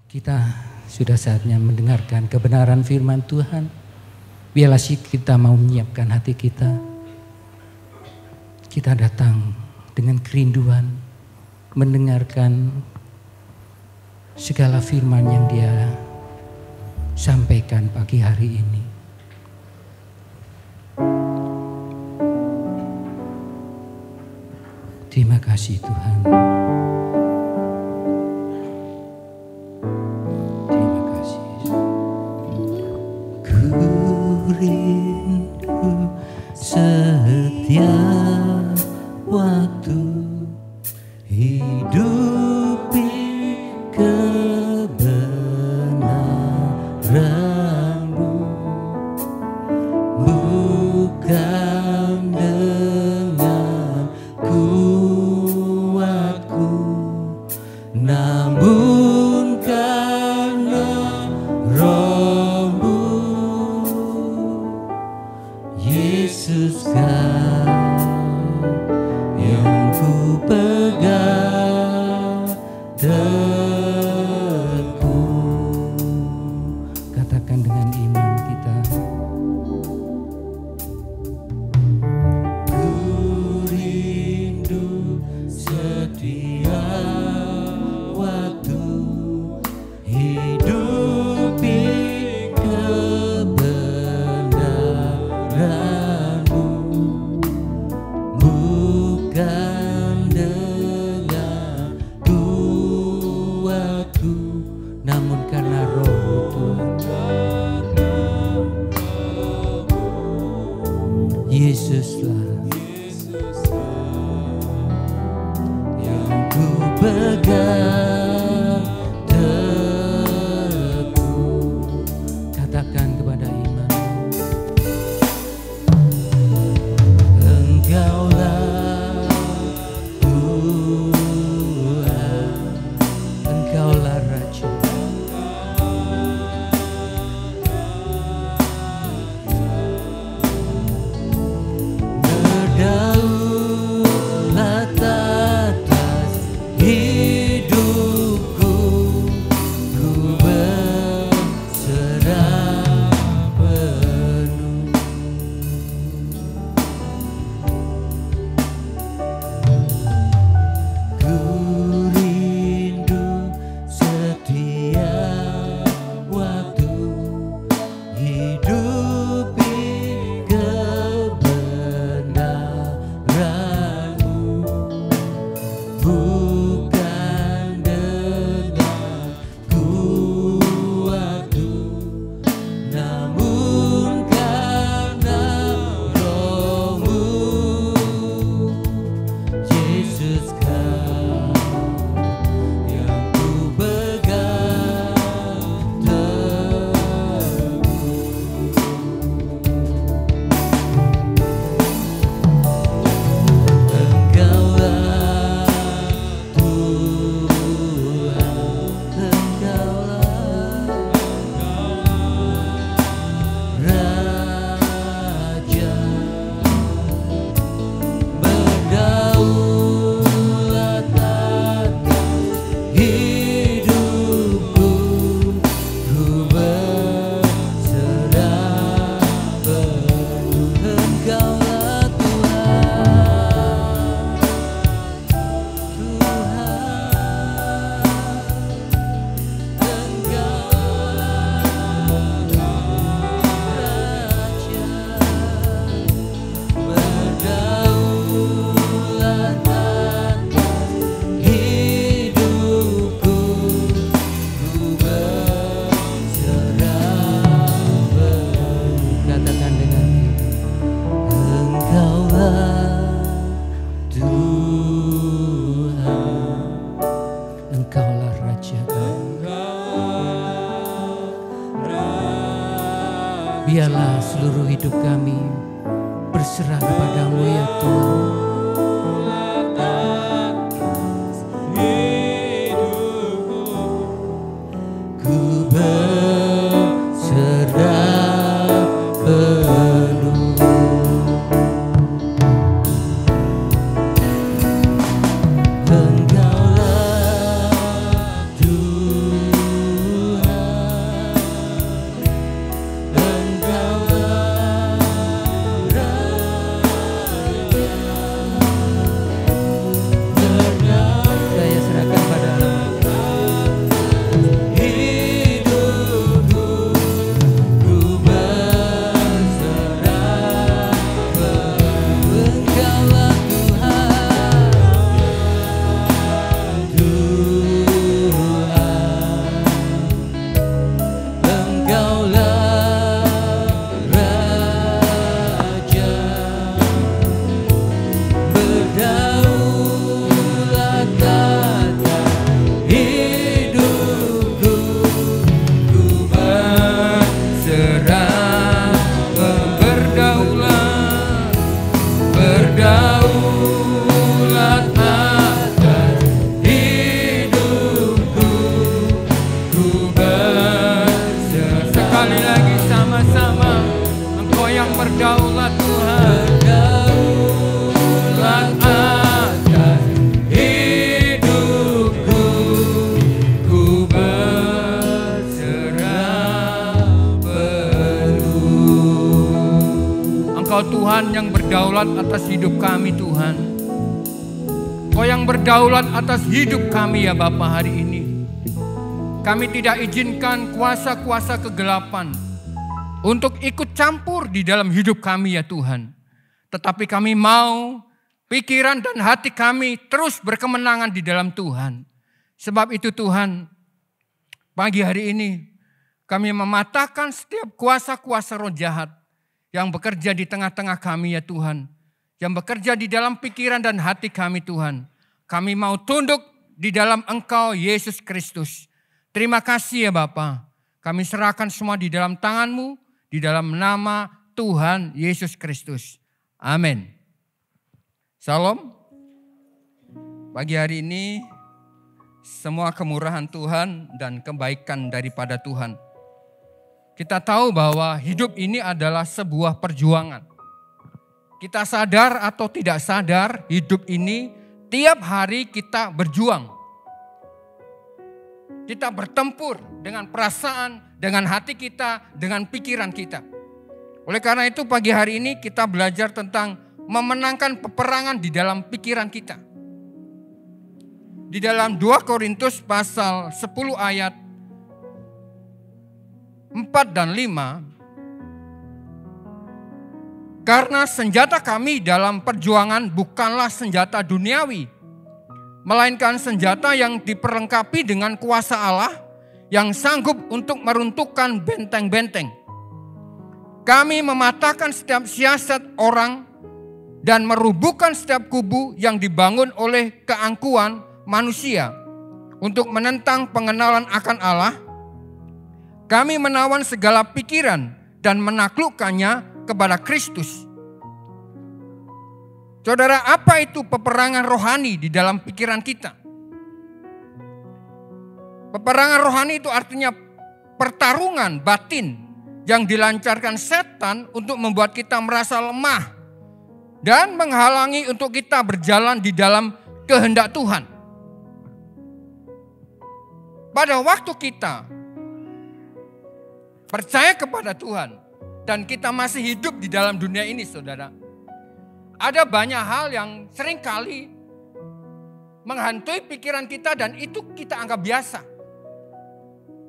Kita sudah saatnya mendengarkan kebenaran firman Tuhan. Biarlah kita mau menyiapkan hati kita. Kita datang dengan kerinduan mendengarkan segala firman yang Dia sampaikan pagi hari ini. Terima kasih Tuhan. Rindu setiap waktu hidupi kebenaran-Mu, bukan dengan kuatku, namun karena Roh-Mu. Yesus Kau yang ku pegang teguh. Katakan dengan iman kita. Ku rindu setiap waktu hidupi kebenaran-Mu, bukan dengan kuatku, namun karena Roh-Mu Tuhan. Yesuslah yang ku pegang teguh. Katakan kepada iman. Engkaulah Tuhan, Engkaulah Raja. Berdaulat atas hidupku, ku berserah penuh. Ku rindu setiap waktu hidupi kebenaran-Mu, bukan dengan kuatku, namun karena Roh-Mu. Yesus Kau yang ku pegang teguh. Engkaulah Tuhan, Engkaulah Raja. Berdaulat atas hidupku, ku berserah penuh. Engkaulah Tuhan, katakan dengan Engkaulah Tuhan, Engkaulah Raja. Biarlah seluruh hidup kami berserah kepada-Mu ya Tuhan. Ku berserah berdaulat Tuhan, berdaulat atas hidupku, ku berserah penuh. Engkau Tuhan yang berdaulat atas hidup kami Tuhan. Engkau yang berdaulat atas hidup kami ya Bapa hari ini. Kami tidak izinkan kuasa-kuasa kegelapan untuk ikut campur di dalam hidup kami ya Tuhan. Tetapi kami mau pikiran dan hati kami terus berkemenangan di dalam Tuhan. Sebab itu Tuhan, pagi hari ini kami mematahkan setiap kuasa-kuasa roh jahat yang bekerja di tengah-tengah kami ya Tuhan. Yang bekerja di dalam pikiran dan hati kami Tuhan. Kami mau tunduk di dalam Engkau Yesus Kristus. Terima kasih ya Bapa. Kami serahkan semua di dalam tangan-Mu, di dalam nama Tuhan Yesus Kristus. Amin. Salam. Pagi hari ini semua kemurahan Tuhan dan kebaikan daripada Tuhan. Kita tahu bahwa hidup ini adalah sebuah perjuangan. Kita sadar atau tidak sadar, hidup ini tiap hari kita berjuang. Kita bertempur dengan perasaan, dengan hati kita, dengan pikiran kita. Oleh karena itu pagi hari ini kita belajar tentang memenangkan peperangan di dalam pikiran kita. Di dalam 2 Korintus pasal 10 ayat 4 dan 5. Karena senjata kami dalam perjuangan bukanlah senjata duniawi, melainkan senjata yang diperlengkapi dengan kuasa Allah yang sanggup untuk meruntuhkan benteng-benteng. Kami mematahkan setiap siasat orang dan merubuhkan setiap kubu yang dibangun oleh keangkuhan manusia untuk menentang pengenalan akan Allah. Kami menawan segala pikiran dan menaklukkannya kepada Kristus. Saudara, apa itu peperangan rohani di dalam pikiran kita? Peperangan rohani itu artinya pertarungan batin yang dilancarkan setan untuk membuat kita merasa lemah dan menghalangi untuk kita berjalan di dalam kehendak Tuhan. Pada waktu kita percaya kepada Tuhan dan kita masih hidup di dalam dunia ini, saudara, ada banyak hal yang seringkali menghantui pikiran kita dan itu kita anggap biasa.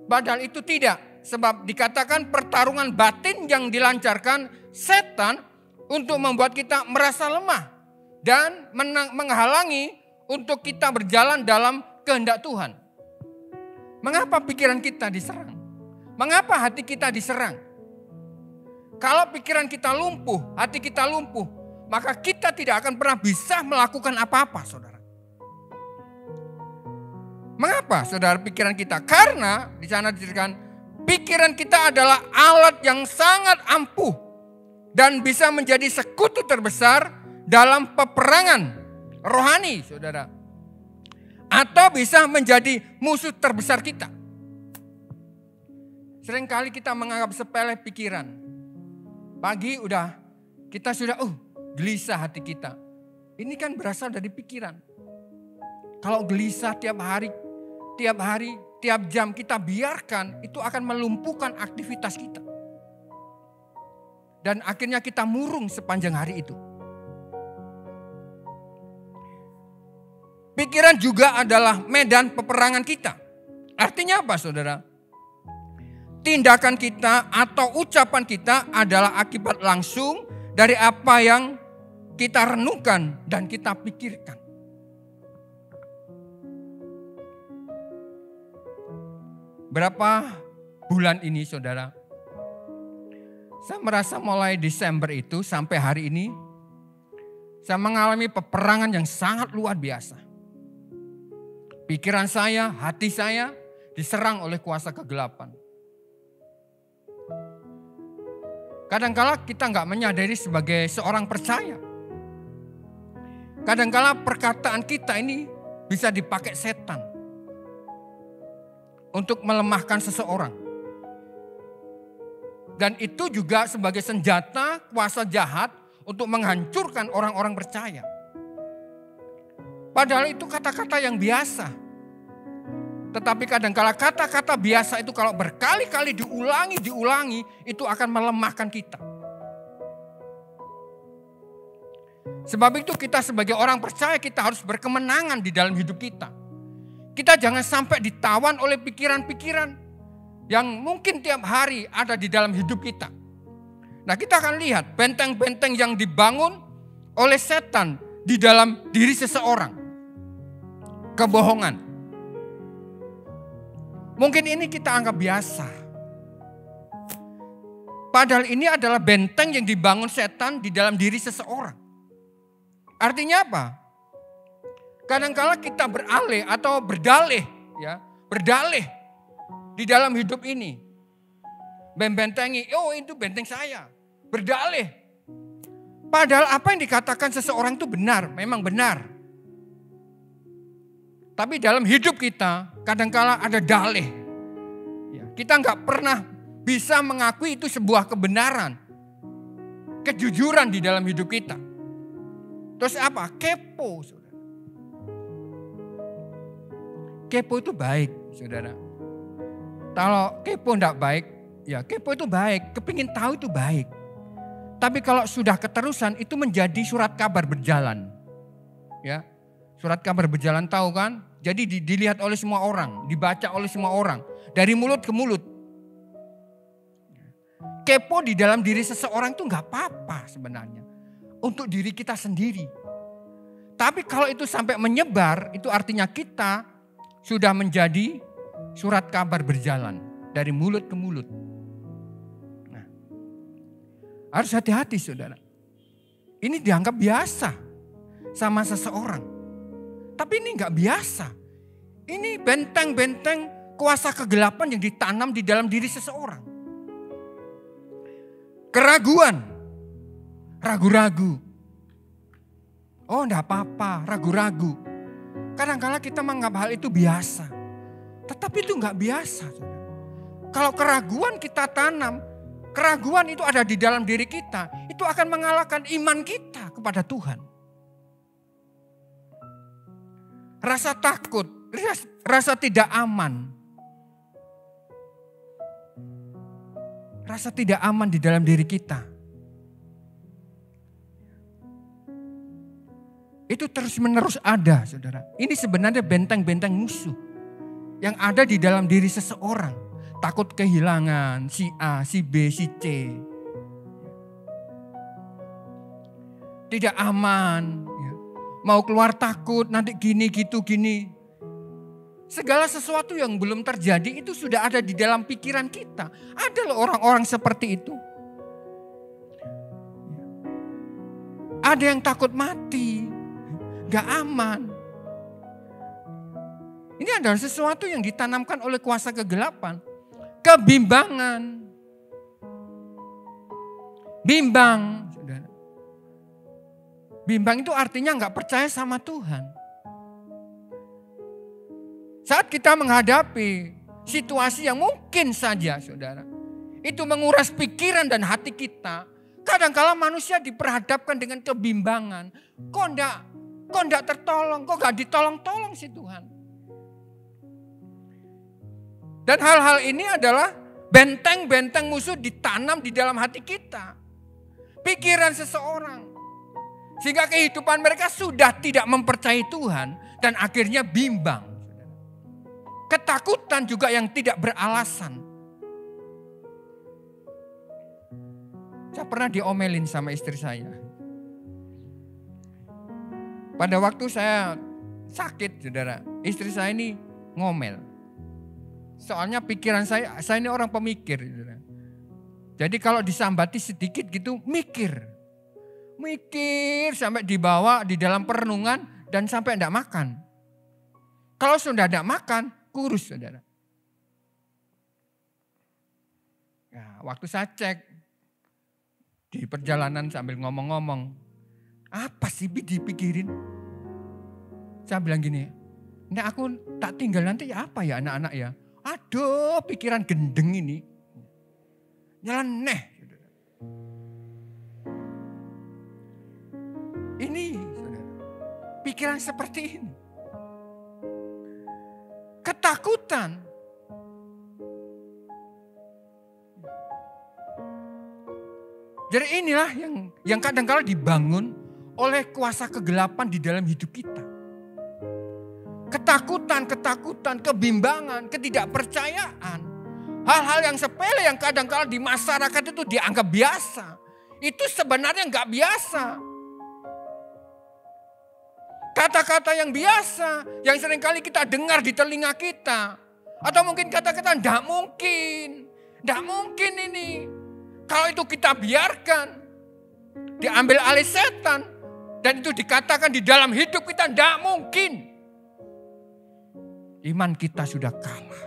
Padahal itu tidak, sebab dikatakan pertarungan batin yang dilancarkan setan untuk membuat kita merasa lemah dan menghalangi untuk kita berjalan dalam kehendak Tuhan. Mengapa pikiran kita diserang? Mengapa hati kita diserang? Kalau pikiran kita lumpuh, hati kita lumpuh, maka kita tidak akan pernah bisa melakukan apa-apa, saudara. Mengapa, saudara, pikiran kita? Karena di sana diceritakan, pikiran kita adalah alat yang sangat ampuh dan bisa menjadi sekutu terbesar dalam peperangan rohani, saudara. Atau bisa menjadi musuh terbesar kita. Seringkali kita menganggap sepele pikiran. Pagi kita sudah gelisah hati kita. Ini kan berasal dari pikiran. Kalau gelisah tiap hari, tiap jam kita biarkan, itu akan melumpuhkan aktivitas kita. Dan akhirnya kita murung sepanjang hari itu. Pikiran juga adalah medan peperangan kita. Artinya apa, saudara? Tindakan kita atau ucapan kita adalah akibat langsung dari apa yang kita renungkan dan kita pikirkan. Berapa bulan ini, saudara, saya merasa mulai Desember itu sampai hari ini, saya mengalami peperangan yang sangat luar biasa. Pikiran saya, hati saya diserang oleh kuasa kegelapan. Kadangkala kita nggak menyadari sebagai seorang percaya. Kadangkala perkataan kita ini bisa dipakai setan untuk melemahkan seseorang. Dan itu juga sebagai senjata kuasa jahat untuk menghancurkan orang-orang percaya. Padahal itu kata-kata yang biasa. Tetapi kadang-kala kata-kata biasa itu kalau berkali-kali diulangi, itu akan melemahkan kita. Sebab itu kita sebagai orang percaya kita harus berkemenangan di dalam hidup kita. Kita jangan sampai ditawan oleh pikiran-pikiran yang mungkin tiap hari ada di dalam hidup kita. Nah, kita akan lihat benteng-benteng yang dibangun oleh setan di dalam diri seseorang. Kebohongan. Mungkin ini kita anggap biasa. Padahal ini adalah benteng yang dibangun setan di dalam diri seseorang. Artinya apa? Kadang-kala kita beralih atau berdalih di dalam hidup ini. Membentengi, oh itu benteng saya. Berdalih. Padahal apa yang dikatakan seseorang itu benar, memang benar. Tapi dalam hidup kita kadang-kala ada dalih. Kita nggak pernah bisa mengakui itu sebuah kebenaran. Kejujuran di dalam hidup kita. Terus apa? Kepo, saudara. Kepo itu baik, saudara. Kalau kepo enggak baik, ya kepo itu baik. Kepingin tahu itu baik. Tapi kalau sudah keterusan itu menjadi surat kabar berjalan. Ya, surat kabar berjalan tahu kan? Jadi dilihat oleh semua orang, dibaca oleh semua orang. Dari mulut ke mulut. Kepo di dalam diri seseorang itu enggak apa-apa sebenarnya. Untuk diri kita sendiri. Tapi kalau itu sampai menyebar, itu artinya kita sudah menjadi surat kabar berjalan dari mulut ke mulut. Nah, harus hati-hati saudara. Ini dianggap biasa sama seseorang. Tapi ini enggak biasa. Ini benteng-benteng kuasa kegelapan yang ditanam di dalam diri seseorang. Keraguan. Ragu-ragu. Oh enggak apa-apa, ragu-ragu. Kadang-kala kita menganggap hal itu biasa. Tetapi itu enggak biasa. Kalau keraguan kita tanam, keraguan itu ada di dalam diri kita, itu akan mengalahkan iman kita kepada Tuhan. Rasa takut, rasa tidak aman. Rasa tidak aman di dalam diri kita. Itu terus-menerus ada, saudara. Ini sebenarnya benteng-benteng musuh yang ada di dalam diri seseorang. Takut kehilangan si A, si B, si C. Tidak aman. Ya. Mau keluar takut, nanti gini, gitu, gini. Segala sesuatu yang belum terjadi itu sudah ada di dalam pikiran kita. Ada loh orang-orang seperti itu. Ada yang takut mati. Gak aman. Ini adalah sesuatu yang ditanamkan oleh kuasa kegelapan. Kebimbangan. Bimbang. Saudara. Bimbang itu artinya gak percaya sama Tuhan. Saat kita menghadapi situasi yang mungkin saja saudara. Itu menguras pikiran dan hati kita. Kadang-kala manusia diperhadapkan dengan kebimbangan. Kok enggak tertolong, kok enggak ditolong-tolong si Tuhan. Dan hal-hal ini adalah benteng-benteng musuh ditanam di dalam hati kita. Pikiran seseorang. Sehingga kehidupan mereka sudah tidak mempercayai Tuhan dan akhirnya bimbang. Ketakutan juga yang tidak beralasan. Saya pernah diomelin sama istri saya. Pada waktu saya sakit, saudara, istri saya ini ngomel. Soalnya pikiran saya ini orang pemikir. Saudara. Jadi kalau disambati sedikit gitu, mikir. Mikir sampai dibawa di dalam perenungan dan sampai enggak makan. Kalau sudah enggak makan, kurus, saudara. Ya, waktu saya cek di perjalanan sambil ngomong-ngomong, apa sih dipikirin? Saya bilang gini, ini aku tak tinggal nanti ya apa ya anak-anak ya? Aduh pikiran gendeng ini. Nyeleneh. Ini, saudara, pikiran seperti ini. Ketakutan. Jadi inilah yang kadang-kala dibangun oleh kuasa kegelapan di dalam hidup kita. Ketakutan, kebimbangan, ketidakpercayaan. Hal-hal yang sepele yang kadang-kala di masyarakat itu dianggap biasa. Itu sebenarnya nggak biasa. Kata-kata yang biasa, yang seringkali kita dengar di telinga kita. Atau mungkin kata-kata nggak mungkin ini. Kalau itu kita biarkan, diambil alih setan, dan itu dikatakan di dalam hidup kita, nggak mungkin. Iman kita sudah kalah.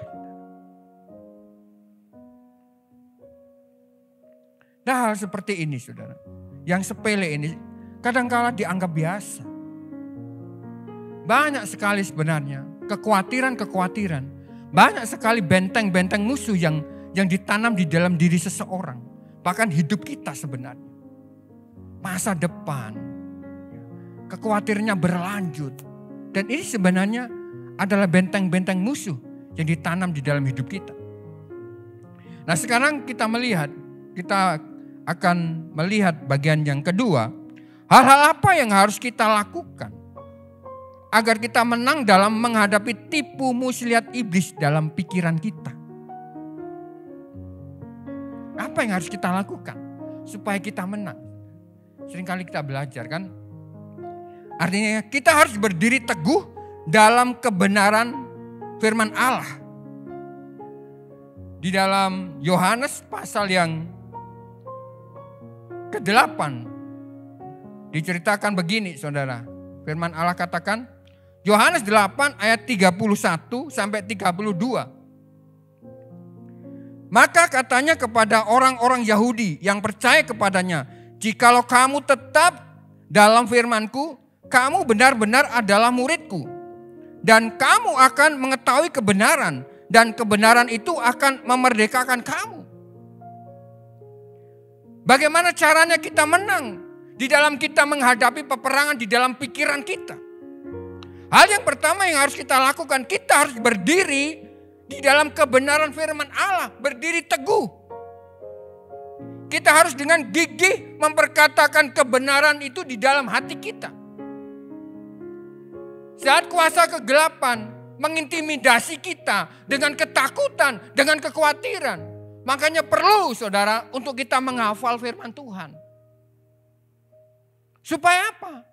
Nah, hal seperti ini, saudara, yang sepele ini kadang-kala dianggap biasa. Banyak sekali sebenarnya kekhawatiran, banyak sekali benteng-benteng musuh yang ditanam di dalam diri seseorang. Bahkan hidup kita sebenarnya. Masa depan. Kekhawatirannya berlanjut. Dan ini sebenarnya adalah benteng-benteng musuh yang ditanam di dalam hidup kita. Nah, sekarang kita akan melihat bagian yang kedua. Hal-hal apa yang harus kita lakukan agar kita menang dalam menghadapi tipu muslihat iblis dalam pikiran kita. Apa yang harus kita lakukan supaya kita menang? Seringkali kita belajar kan. Artinya kita harus berdiri teguh dalam kebenaran firman Allah. Di dalam Yohanes pasal yang ke-8 diceritakan begini, saudara. Firman Allah katakan, Yohanes 8 ayat 31 sampai 32. Maka katanya kepada orang-orang Yahudi yang percaya kepadanya, jikalau kamu tetap dalam firman-Ku, kamu benar-benar adalah murid-Ku. Dan kamu akan mengetahui kebenaran, dan kebenaran itu akan memerdekakan kamu. Bagaimana caranya kita menang di dalam kita menghadapi peperangan di dalam pikiran kita? Hal yang pertama yang harus kita lakukan, kita harus berdiri di dalam kebenaran firman Allah, berdiri teguh. Kita harus dengan gigih memperkatakan kebenaran itu di dalam hati kita. Saat kuasa kegelapan mengintimidasi kita dengan ketakutan, dengan kekhawatiran, makanya perlu, saudara, untuk kita menghafal firman Tuhan. Supaya apa?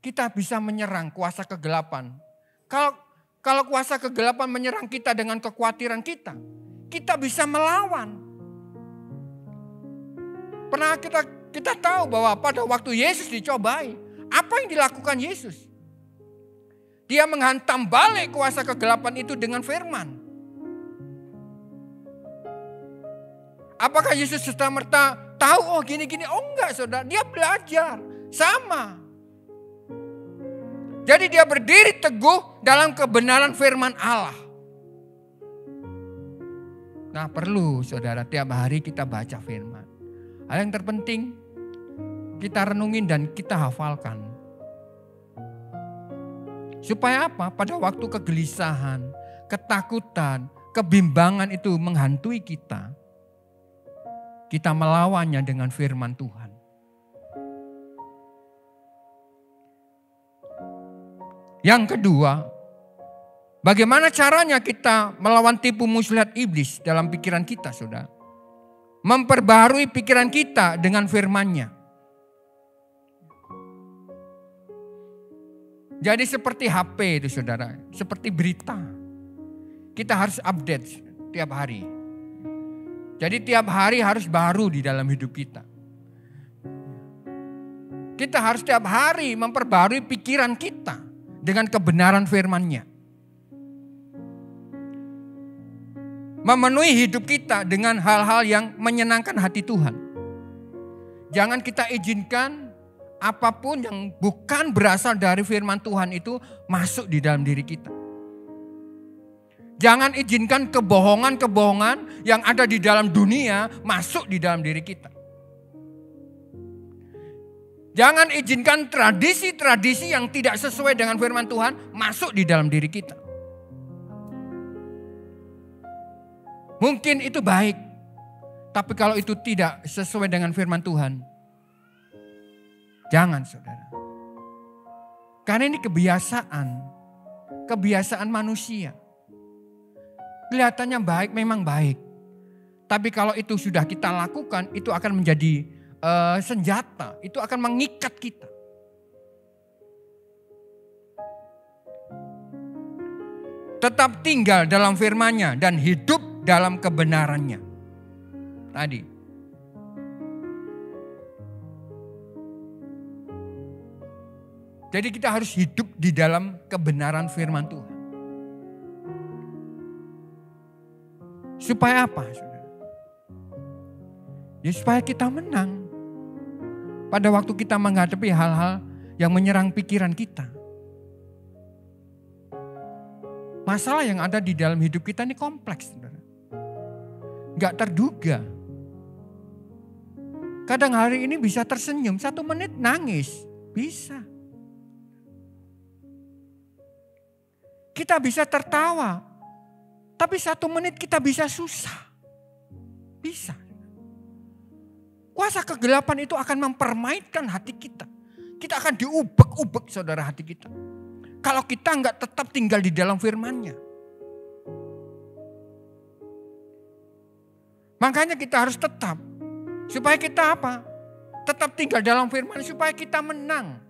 Kita bisa menyerang kuasa kegelapan. Kalau kuasa kegelapan menyerang kita dengan kekhawatiran kita bisa melawan. Pernah kita tahu bahwa pada waktu Yesus dicobai, apa yang dilakukan Yesus? Dia menghantam balik kuasa kegelapan itu dengan firman. Apakah Yesus serta-merta tahu gini-gini? Oh enggak, saudara, dia belajar sama. Jadi dia berdiri teguh dalam kebenaran firman Allah. Nah, perlu, saudara, tiap hari kita baca firman. Hal yang terpenting kita renungin dan kita hafalkan. Supaya apa? Pada waktu kegelisahan, ketakutan, kebimbangan itu menghantui kita, kita melawannya dengan firman Tuhan. Yang kedua, bagaimana caranya kita melawan tipu muslihat iblis dalam pikiran kita, saudara? Memperbaharui pikiran kita dengan firman-Nya. Jadi seperti HP itu, saudara, seperti berita. Kita harus update tiap hari. Jadi tiap hari harus baru di dalam hidup kita. Kita harus tiap hari memperbarui pikiran kita dengan kebenaran firman-Nya. Memenuhi hidup kita dengan hal-hal yang menyenangkan hati Tuhan. Jangan kita izinkan apapun yang bukan berasal dari firman Tuhan itu masuk di dalam diri kita. Jangan izinkan kebohongan-kebohongan yang ada di dalam dunia masuk di dalam diri kita. Jangan izinkan tradisi-tradisi yang tidak sesuai dengan firman Tuhan masuk di dalam diri kita. Mungkin itu baik, tapi kalau itu tidak sesuai dengan firman Tuhan, jangan saudara. Karena ini kebiasaan manusia. Kelihatannya baik, memang baik. Tapi kalau itu sudah kita lakukan, itu akan menjadi senjata. Itu akan mengikat kita. Tetap tinggal dalam firman-Nya dan hidup dalam kebenarannya. Tadi. Jadi kita harus hidup di dalam kebenaran firman Tuhan. Supaya apa, saudara? Ya supaya kita menang. Pada waktu kita menghadapi hal-hal yang menyerang pikiran kita. Masalah yang ada di dalam hidup kita ini kompleks, saudara. Gak terduga. Kadang hari ini bisa tersenyum, 1 menit nangis. Bisa. Kita bisa tertawa. Tapi 1 menit kita bisa susah. Bisa. Kuasa kegelapan itu akan mempermainkan hati kita. Kita akan diubek-ubek saudara hati kita. Kalau kita enggak tetap tinggal di dalam firman-Nya. Makanya kita harus tetap. Supaya kita apa? Tetap tinggal dalam firman supaya kita menang.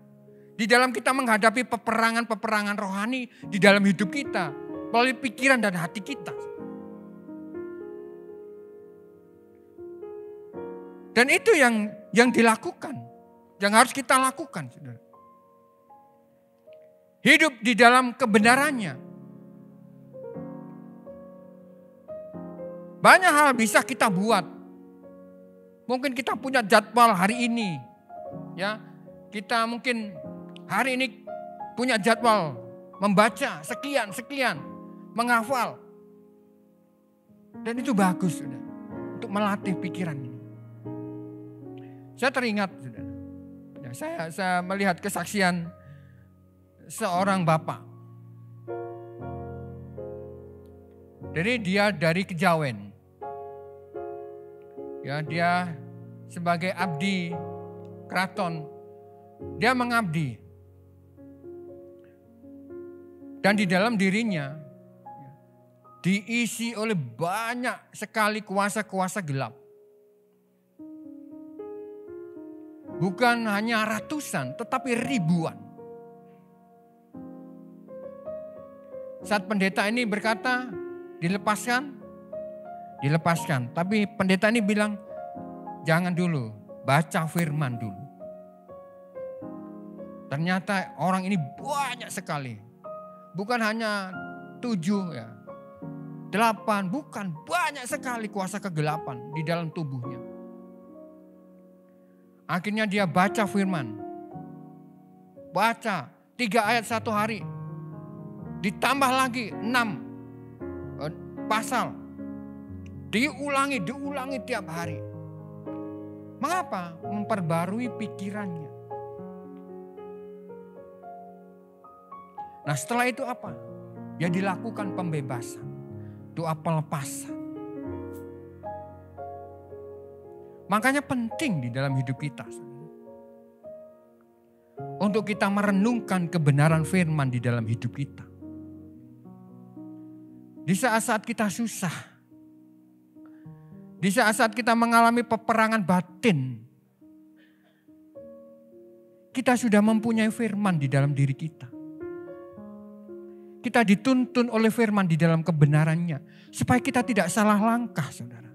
Di dalam kita menghadapi peperangan-peperangan rohani di dalam hidup kita. Melalui pikiran dan hati kita. Dan itu yang dilakukan. Yang harus kita lakukan. Saudara. Hidup di dalam kebenarannya. Banyak hal bisa kita buat. Mungkin kita punya jadwal hari ini. Ya, kita mungkin hari ini punya jadwal membaca sekian. Menghafal. Dan itu bagus, saudara. Untuk melatih pikiran ini. Saya teringat, saudara. Ya, saya melihat kesaksian seorang bapak. Jadi dia dari Kejawen. Ya, dia sebagai abdi keraton. Dia mengabdi. Dan di dalam dirinya diisi oleh banyak sekali kuasa-kuasa gelap. Bukan hanya ratusan, tetapi ribuan. Saat pendeta ini berkata, dilepaskan. Tapi pendeta ini bilang, jangan dulu, baca firman dulu. Ternyata orang ini banyak sekali. Bukan hanya 7 ya. 8, bukan, banyak sekali kuasa kegelapan di dalam tubuhnya. Akhirnya dia baca firman. Baca 3 ayat 1 hari. Ditambah lagi 6 pasal. Diulangi tiap hari. Mengapa? Memperbarui pikirannya. Nah setelah itu apa? Ya dilakukan pembebasan. Doa pelepasan. Makanya penting di dalam hidup kita. Untuk kita merenungkan kebenaran firman di dalam hidup kita. Di saat-saat kita susah. Di saat-saat kita mengalami peperangan batin. Kita sudah mempunyai firman di dalam diri kita. Kita dituntun oleh firman di dalam kebenarannya. Supaya kita tidak salah langkah, saudara.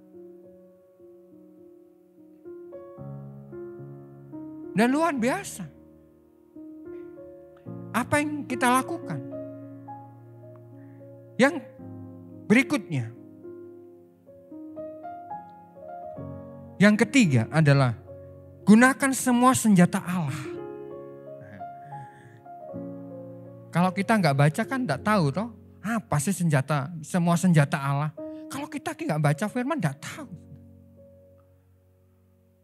Dan luar biasa. Apa yang kita lakukan? Yang berikutnya. Yang ketiga adalah gunakan semua senjata Allah. Kalau kita nggak baca kan nggak tahu toh Apa sih semua senjata Allah? Kalau kita nggak baca firman, nggak tahu.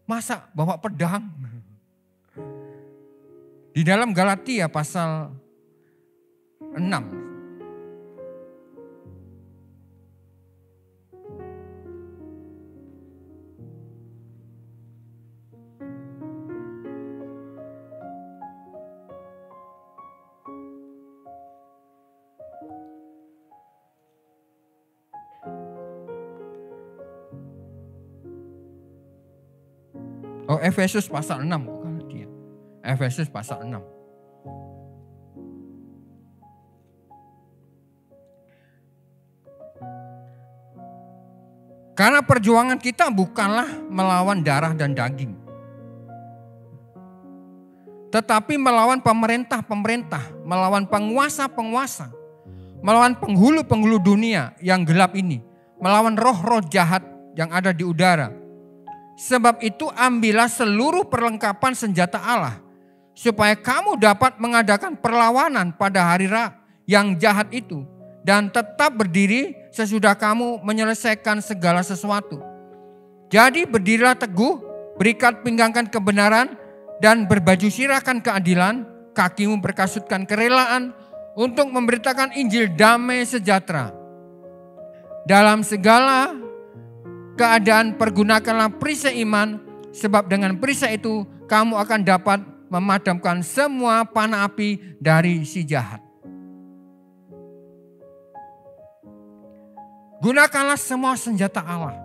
Masa bawa pedang? Di dalam Galatia pasal 6. Oh, Efesus pasal 6. Galatia. Efesus pasal 6. Karena perjuangan kita bukanlah melawan darah dan daging, tetapi melawan pemerintah-pemerintah, melawan penguasa-penguasa, melawan penghulu-penghulu dunia yang gelap ini, melawan roh-roh jahat yang ada di udara. Sebab itu ambillah seluruh perlengkapan senjata Allah, supaya kamu dapat mengadakan perlawanan pada hari yang jahat itu, dan tetap berdiri sesudah kamu menyelesaikan segala sesuatu. Jadi berdirilah teguh, berikat pinggangkan kebenaran, dan berbaju sirahkan keadilan, kakimu berkasutkan kerelaan untuk memberitakan Injil damai sejahtera. Dalam segala keadaan pergunakanlah perisai iman, sebab dengan perisai itu kamu akan dapat memadamkan semua panah api dari si jahat. Gunakanlah semua senjata Allah.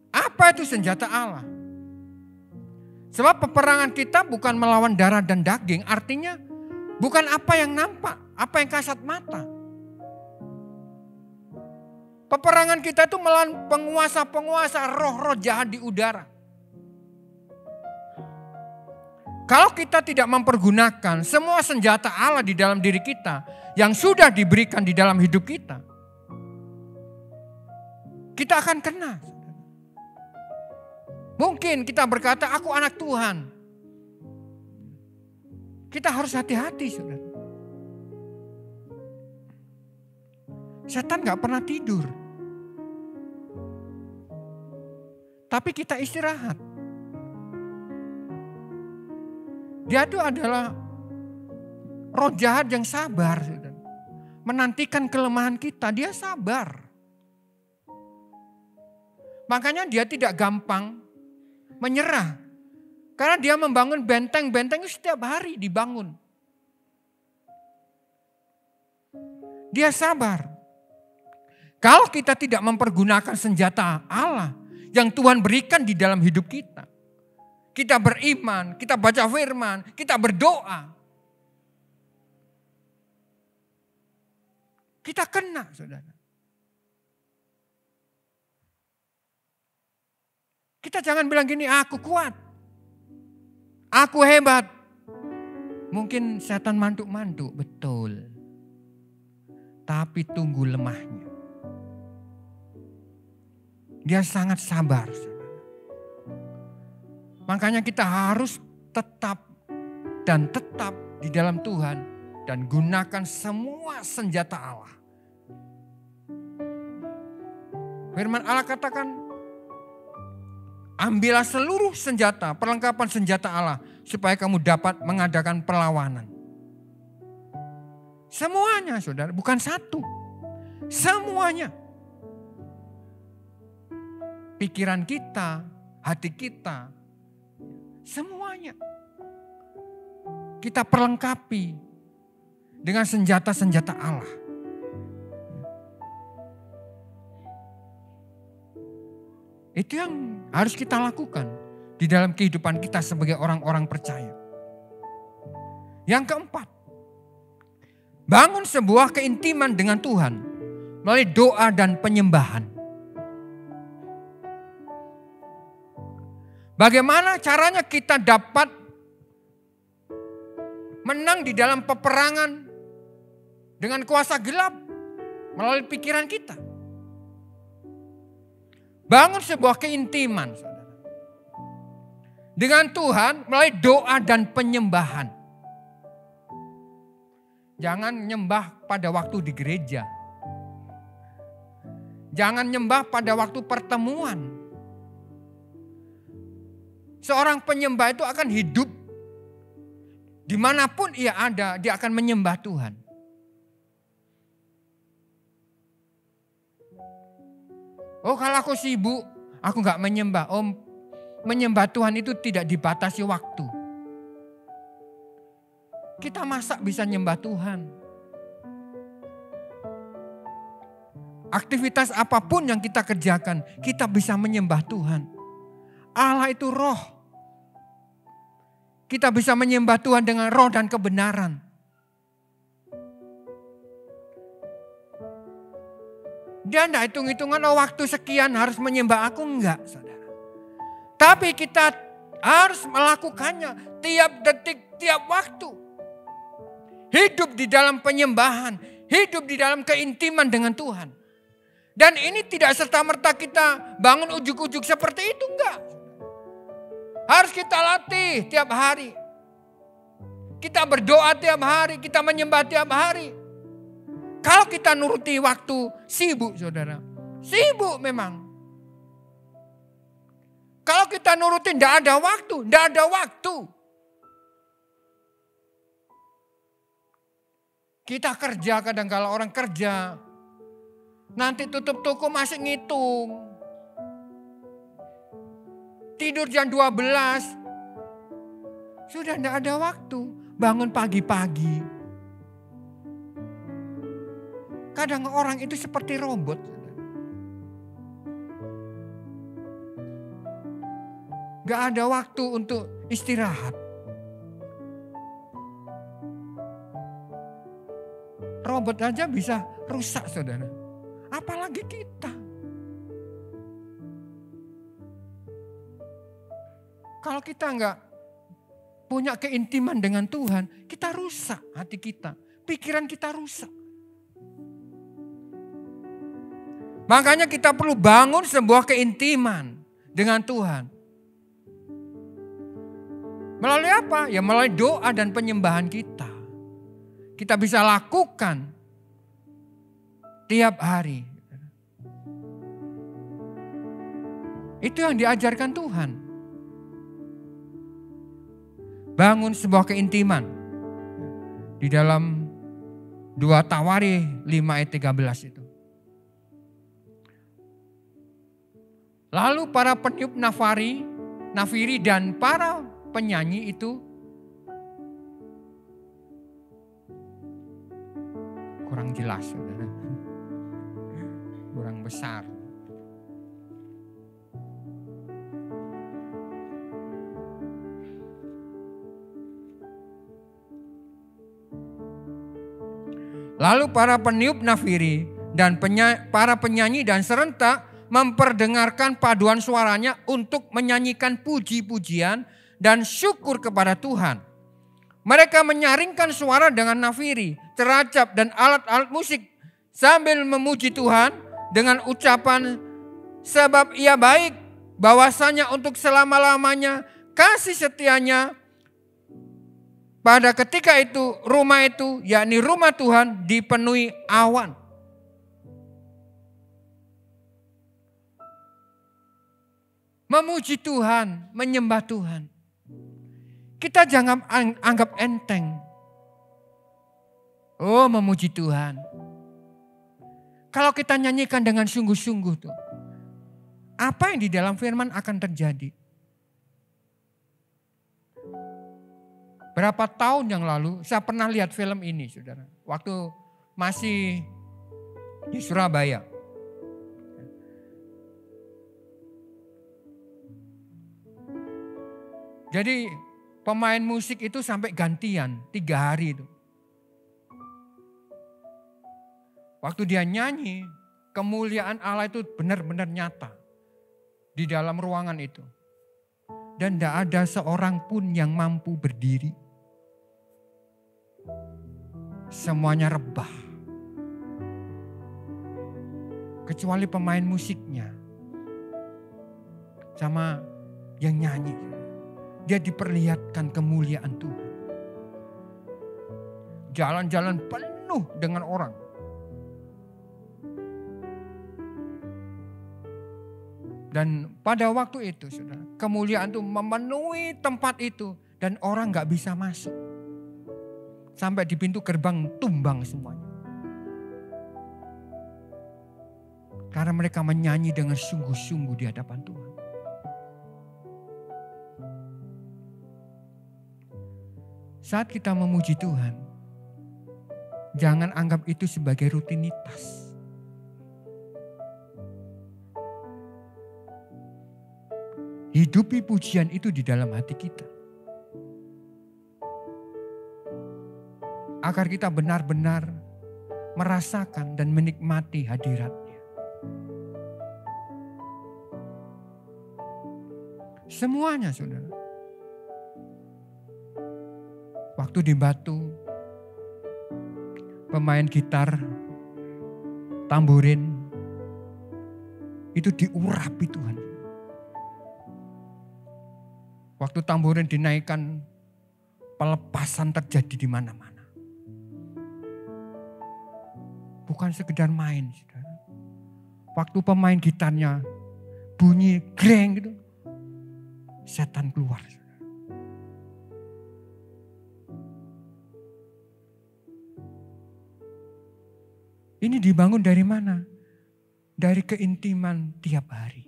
Apa itu senjata Allah? Sebab peperangan kita bukan melawan darah dan daging, artinya bukan apa yang nampak, apa yang kasat mata. Peperangan kita itu melawan penguasa-penguasa, roh-roh jahat di udara. Kalau kita tidak mempergunakan semua senjata Allah di dalam diri kita yang sudah diberikan di dalam hidup kita, kita akan kena. Mungkin kita berkata, aku anak Tuhan. Kita harus hati-hati, saudara. Setan gak pernah tidur. Tapi kita istirahat. Dia itu adalah roh jahat yang sabar. Saudara. Menantikan kelemahan kita, dia sabar. Makanya dia tidak gampang menyerah. Karena dia membangun benteng-benteng itu setiap hari dibangun. Dia sabar. Kalau kita tidak mempergunakan senjata Allah yang Tuhan berikan di dalam hidup kita. Kita beriman, kita baca firman, kita berdoa. Kita kena, saudara. Kita jangan bilang gini, aku kuat. Aku hebat. Mungkin setan mantuk-mantuk, betul. Tapi tunggu lemahnya. Dia sangat sabar. Makanya kita harus tetap di dalam Tuhan dan gunakan semua senjata Allah. Firman Allah katakan, ambillah seluruh senjata, perlengkapan senjata Allah supaya kamu dapat mengadakan perlawanan. Semuanya, saudara, bukan satu. Semuanya. Pikiran kita, hati kita, semuanya. Kita perlengkapi dengan senjata-senjata Allah. Itu yang harus kita lakukan di dalam kehidupan kita sebagai orang-orang percaya. Yang keempat, bangun sebuah keintiman dengan Tuhan melalui doa dan penyembahan. Bagaimana caranya kita dapat menang di dalam peperangan dengan kuasa gelap? Melalui pikiran kita. Bangun sebuah keintiman, saudara, dengan Tuhan melalui doa dan penyembahan. Jangan nyembah pada waktu di gereja. Jangan nyembah pada waktu pertemuan. Seorang penyembah itu akan hidup. Dimanapun ia ada, dia akan menyembah Tuhan. Oh, kalau aku sibuk, aku gak menyembah. Oh, menyembah Tuhan itu tidak dibatasi waktu. Kita masa bisa nyembah Tuhan? Aktivitas apapun yang kita kerjakan, kita bisa menyembah Tuhan. Allah itu roh. Kita bisa menyembah Tuhan dengan roh dan kebenaran. Dia tidak hitung-hitungan, oh waktu sekian harus menyembah aku, enggak saudara. Tapi kita harus melakukannya tiap detik, tiap waktu. Hidup di dalam penyembahan, hidup di dalam keintiman dengan Tuhan. Dan ini tidak serta-merta kita bangun ujuk-ujuk seperti itu, enggak. Harus kita latih tiap hari. Kita berdoa tiap hari, kita menyembah tiap hari. Kalau kita nuruti waktu, sibuk saudara. Sibuk memang. Kalau kita nurutin tidak ada waktu, tidak ada waktu. Kita kerja kadang kalau orang kerja. Nanti tutup toko masih ngitung. Tidur jam 12. Sudah tidak ada waktu. Bangun pagi-pagi. Kadang orang itu seperti robot. Gak ada waktu untuk istirahat. Robot aja bisa rusak saudara. Apalagi kita. Kalau kita nggak punya keintiman dengan Tuhan, kita rusak hati kita. Pikiran kita rusak. Makanya kita perlu bangun sebuah keintiman dengan Tuhan. Melalui apa? Ya melalui doa dan penyembahan kita. Kita bisa lakukan tiap hari. Itu yang diajarkan Tuhan. Bangun sebuah keintiman. Di dalam 2 Tawari 5 ayat 13 itu. Lalu para peniup nafiri dan para penyanyi itu kurang jelas, saudara. Kurang besar. Lalu para peniup nafiri dan para penyanyi dan serentak memperdengarkan paduan suaranya untuk menyanyikan puji-pujian dan syukur kepada Tuhan. Mereka menyaringkan suara dengan nafiri, ceracap dan alat-alat musik sambil memuji Tuhan dengan ucapan sebab ia baik, bahwasanya untuk selama-lamanya kasih setianya. Pada ketika itu rumah itu, yakni rumah Tuhan, dipenuhi awan. Memuji Tuhan, menyembah Tuhan. Kita jangan anggap enteng. Oh, memuji Tuhan. Kalau kita nyanyikan dengan sungguh-sungguh tuh, apa yang di dalam firman akan terjadi? Berapa tahun yang lalu saya pernah lihat film ini, saudara. Waktu masih di Surabaya. Jadi pemain musik itu sampai gantian 3 hari itu. Waktu dia nyanyi, kemuliaan Allah itu benar-benar nyata di dalam ruangan itu. Dan tidak ada seorang pun yang mampu berdiri. Semuanya rebah. Kecuali pemain musiknya. Sama yang nyanyi. Dia diperlihatkan kemuliaan Tuhan. jalan-jalan penuh dengan orang. Dan pada waktu itu, saudara, kemuliaan itu memenuhi tempat itu dan orang gak bisa masuk. Sampai di pintu gerbang tumbang semuanya. Karena mereka menyanyi dengan sungguh-sungguh di hadapan Tuhan. Saat kita memuji Tuhan, jangan anggap itu sebagai rutinitas. Hidupi pujian itu di dalam hati kita. Agar kita benar-benar merasakan dan menikmati hadirat-Nya. Semuanya, saudara. Waktu di Batu, pemain gitar, tamborin, itu diurapi Tuhan. Waktu tamborin dinaikkan, pelepasan terjadi di mana-mana. Bukan sekedar main, saudara. Waktu pemain gitarnya bunyi greng gitu, setan keluar. Ini dibangun dari mana? Dari keintiman tiap hari.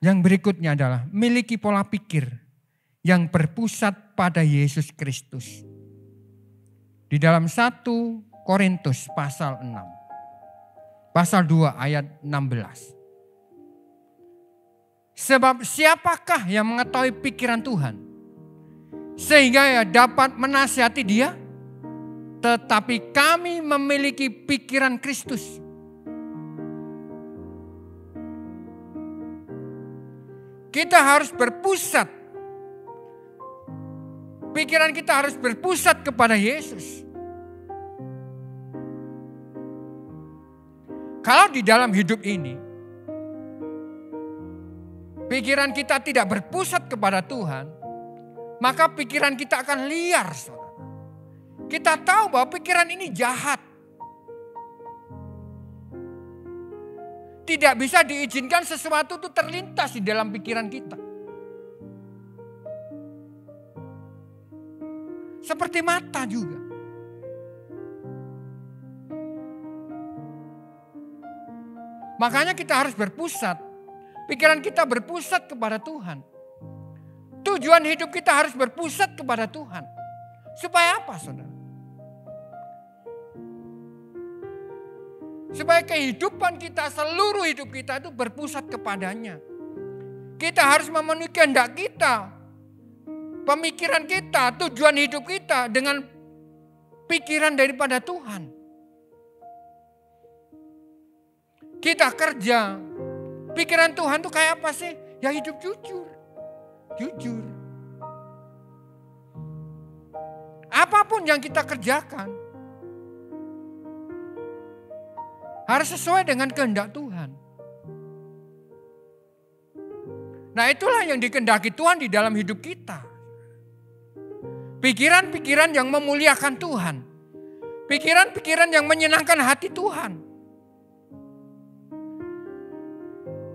Yang berikutnya adalah miliki pola pikir yang berpusat pada Yesus Kristus. Di dalam 1 Korintus pasal 6. Pasal 2 ayat 16. Sebab siapakah yang mengetahui pikiran Tuhan? Sehingga ia dapat menasihati dia. Tetapi kami memiliki pikiran Kristus. Kita harus berpusat. Pikiran kita harus berpusat kepada Yesus. Kalau di dalam hidup ini, pikiran kita tidak berpusat kepada Tuhan, maka pikiran kita akan liar, saudara. Kita tahu bahwa pikiran ini jahat. Tidak bisa diizinkan sesuatu itu terlintas di dalam pikiran kita. Seperti mata juga. Makanya kita harus berpusat. Pikiran kita berpusat kepada Tuhan. Tujuan hidup kita harus berpusat kepada Tuhan. Supaya apa, saudara? Supaya kehidupan kita, seluruh hidup kita itu berpusat kepadanya. Kita harus memenuhi kehendak kita, pemikiran kita, tujuan hidup kita dengan pikiran daripada Tuhan. Kita kerja, pikiran Tuhan itu kayak apa sih? Ya hidup jujur. Jujur. Apapun yang kita kerjakan, harus sesuai dengan kehendak Tuhan. Nah, itulah yang dikehendaki Tuhan di dalam hidup kita. Pikiran-pikiran yang memuliakan Tuhan. Pikiran-pikiran yang menyenangkan hati Tuhan.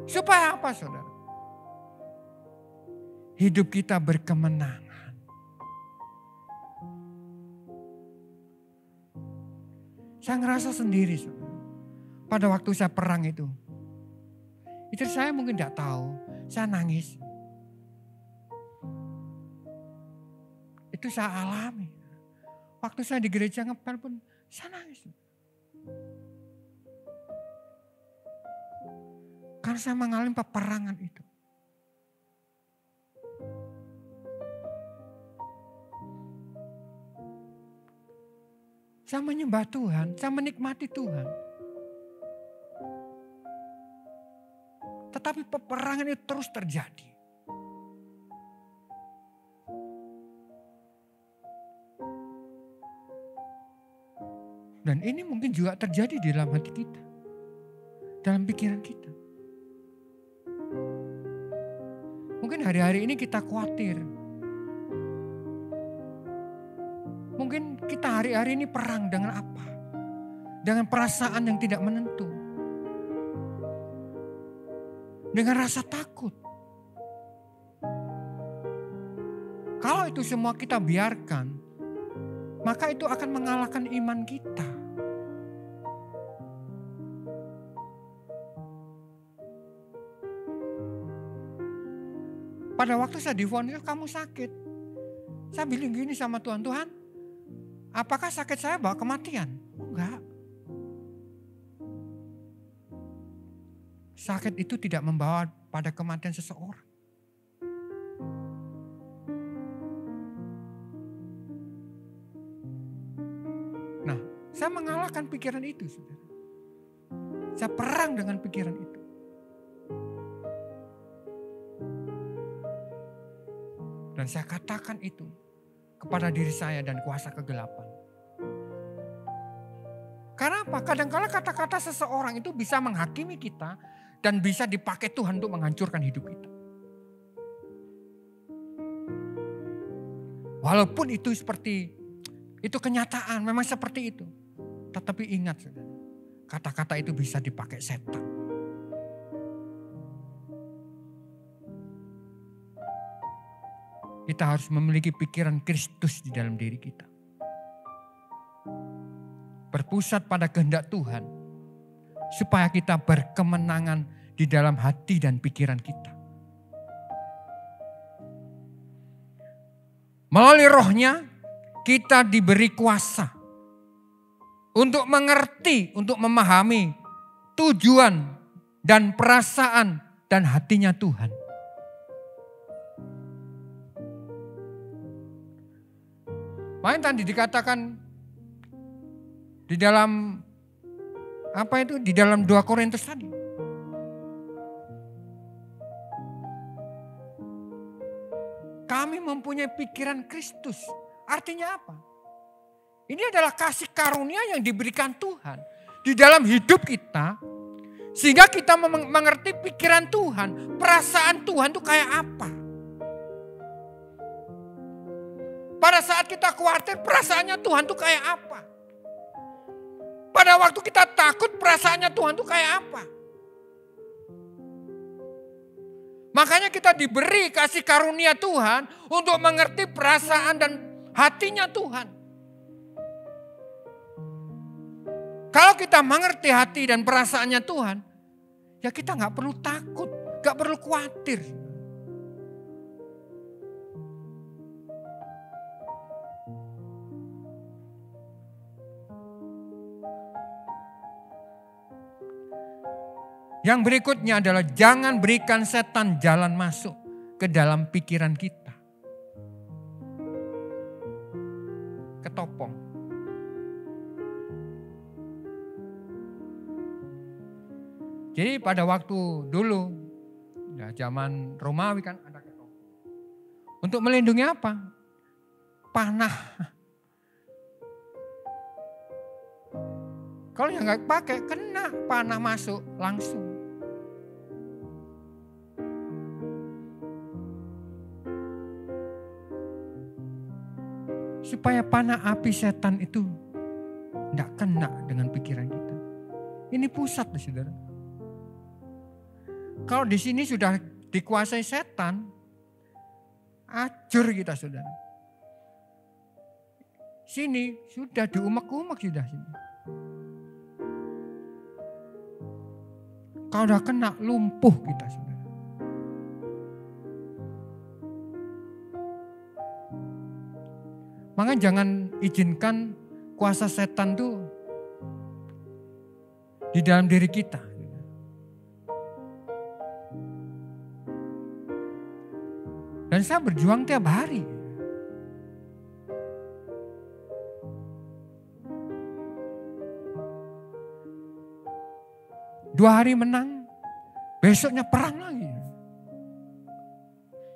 Supaya apa, saudara? Hidup kita berkemenangan. Saya ngerasa sendiri, saudara. Pada waktu saya perang itu saya mungkin tidak tahu, saya nangis. Itu saya alami. Waktu saya di gereja ngepel pun saya nangis. Karena saya mengalami peperangan itu. Saya menyembah Tuhan, saya menikmati Tuhan. Tetapi peperangan itu terus terjadi. Dan ini mungkin juga terjadi di dalam hati kita. dalam pikiran kita. Mungkin hari-hari ini kita khawatir. Mungkin kita hari-hari ini perang dengan apa? Dengan perasaan yang tidak menentu. Dengan rasa takut. Kalau itu semua kita biarkan, maka itu akan mengalahkan iman kita. Pada waktu saya divonis, kamu sakit. Saya bilang gini sama Tuhan, Tuhan, apakah sakit saya bawa kematian? Enggak. Sakit itu tidak membawa pada kematian seseorang. Nah, saya mengalahkan pikiran itu, saudara. Saya perang dengan pikiran itu. Dan saya katakan itu kepada diri saya dan kuasa kegelapan. Karena apa? Kadang-kala kata-kata seseorang itu bisa menghakimi kita dan bisa dipakai Tuhan untuk menghancurkan hidup kita. Walaupun itu seperti, itu kenyataan, memang seperti itu. Tetapi ingat, saudara, kata-kata itu bisa dipakai setan. Kita harus memiliki pikiran Kristus di dalam diri kita. Berpusat pada kehendak Tuhan. Supaya kita berkemenangan di dalam hati dan pikiran kita. Melalui rohnya kita diberi kuasa. Untuk mengerti, untuk memahami tujuan dan perasaan dan hatinya Tuhan. Makanya tadi dikatakan di dalam di dalam 2 Korintus tadi. Kami mempunyai pikiran Kristus. Artinya apa? Ini adalah kasih karunia yang diberikan Tuhan di dalam hidup kita. Sehingga kita mengerti pikiran Tuhan, perasaan Tuhan itu kayak apa. Pada saat kita khawatir, perasaannya Tuhan tuh kayak apa? Pada waktu kita takut, perasaannya Tuhan tuh kayak apa? Makanya kita diberi kasih karunia Tuhan untuk mengerti perasaan dan hatinya Tuhan. Kalau kita mengerti hati dan perasaannya Tuhan, ya kita gak perlu takut, gak perlu khawatir. Yang berikutnya adalah jangan berikan setan jalan masuk ke dalam pikiran kita. Ketopong. Jadi pada waktu dulu, ya zaman Romawi kan ada ketopong. Untuk melindungi apa? Panah. Kalau yang nggak pakai, kena panah masuk langsung. Supaya panah api setan itu tidak kena dengan pikiran kita. Ini pusat, saudara. Kalau di sini sudah dikuasai setan, acur kita, saudara. Sini sudah diumek-umek sudah sini. Kalau udah kena lumpuh kita, saudara. Maka jangan izinkan kuasa setan itu di dalam diri kita. Dan saya berjuang tiap hari. Dua hari menang, besoknya perang lagi.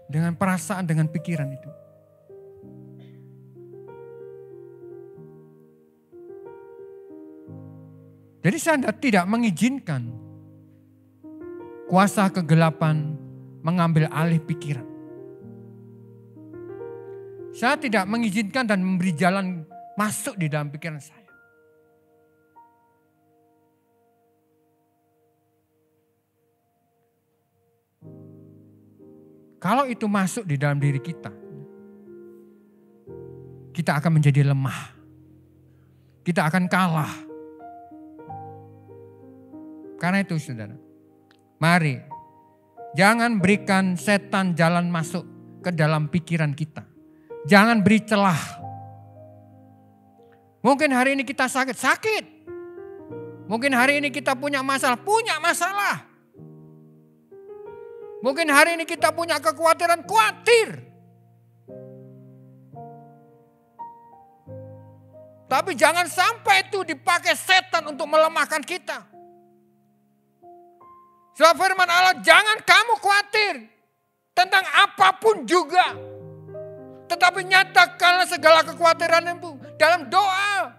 Dengan perasaan, dengan pikiran itu. Jadi saya tidak mengizinkan kuasa kegelapan mengambil alih pikiran. Saya tidak mengizinkan dan memberi jalan masuk di dalam pikiran saya. Kalau itu masuk di dalam diri kita, kita akan menjadi lemah. Kita akan kalah. Karena itu saudara, mari jangan berikan setan jalan masuk ke dalam pikiran kita. Jangan beri celah. Mungkin hari ini kita sakit. Mungkin hari ini kita punya masalah. Mungkin hari ini kita punya kekhawatiran, khawatir. Tapi jangan sampai itu dipakai setan untuk melemahkan kita. Sebab firman Allah, jangan kamu khawatir tentang apapun juga. Tetapi nyatakanlah segala kekhawatiran itu dalam doa,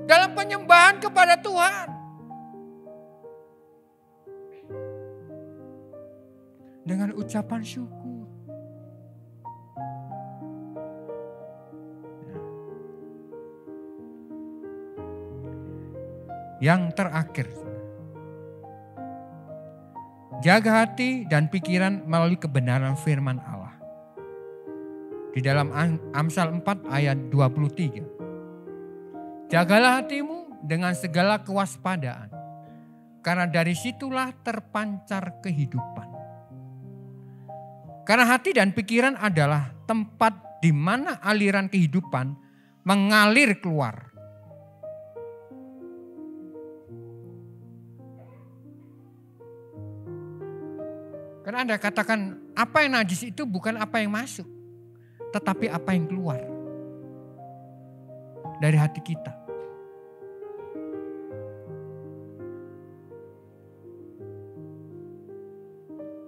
dalam penyembahan kepada Tuhan. Dengan ucapan syukur. Yang terakhir, jaga hati dan pikiran melalui kebenaran firman Allah. Di dalam Amsal 4 ayat 23. Jagalah hatimu dengan segala kewaspadaan, karena dari situlah terpancar kehidupan. Karena hati dan pikiran adalah tempat di mana aliran kehidupan mengalir keluar. Karena Anda katakan apa yang najis itu bukan apa yang masuk, tetapi apa yang keluar dari hati kita.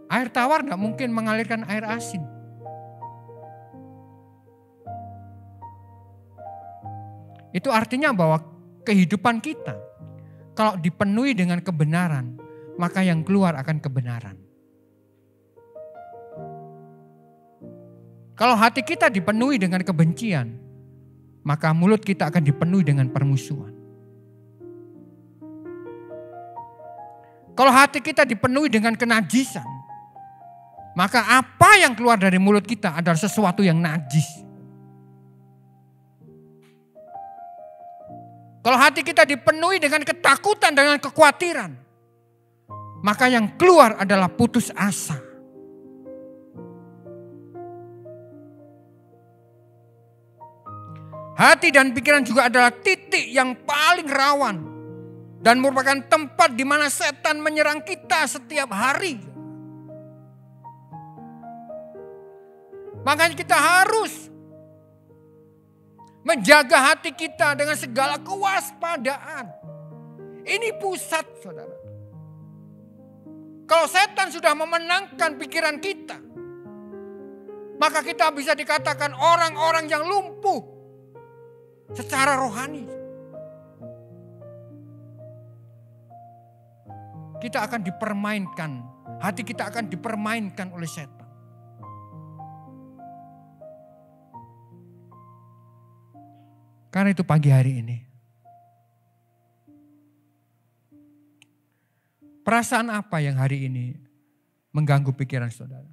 Air tawar gak mungkin mengalirkan air asin. Itu artinya bahwa kehidupan kita, kalau dipenuhi dengan kebenaran, maka yang keluar akan kebenaran. Kalau hati kita dipenuhi dengan kebencian, maka mulut kita akan dipenuhi dengan permusuhan. Kalau hati kita dipenuhi dengan kenajisan, maka apa yang keluar dari mulut kita adalah sesuatu yang najis. Kalau hati kita dipenuhi dengan ketakutan, dengan kekhawatiran, maka yang keluar adalah putus asa. Hati dan pikiran juga adalah titik yang paling rawan dan merupakan tempat di mana setan menyerang kita setiap hari. Makanya kita harus menjaga hati kita dengan segala kewaspadaan. Ini pusat, saudara. Kalau setan sudah memenangkan pikiran kita, maka kita bisa dikatakan orang-orang yang lumpuh secara rohani. Kita akan dipermainkan, hati kita akan dipermainkan oleh setan. Karena itu pagi hari ini, perasaan apa yang hari ini mengganggu pikiran saudara?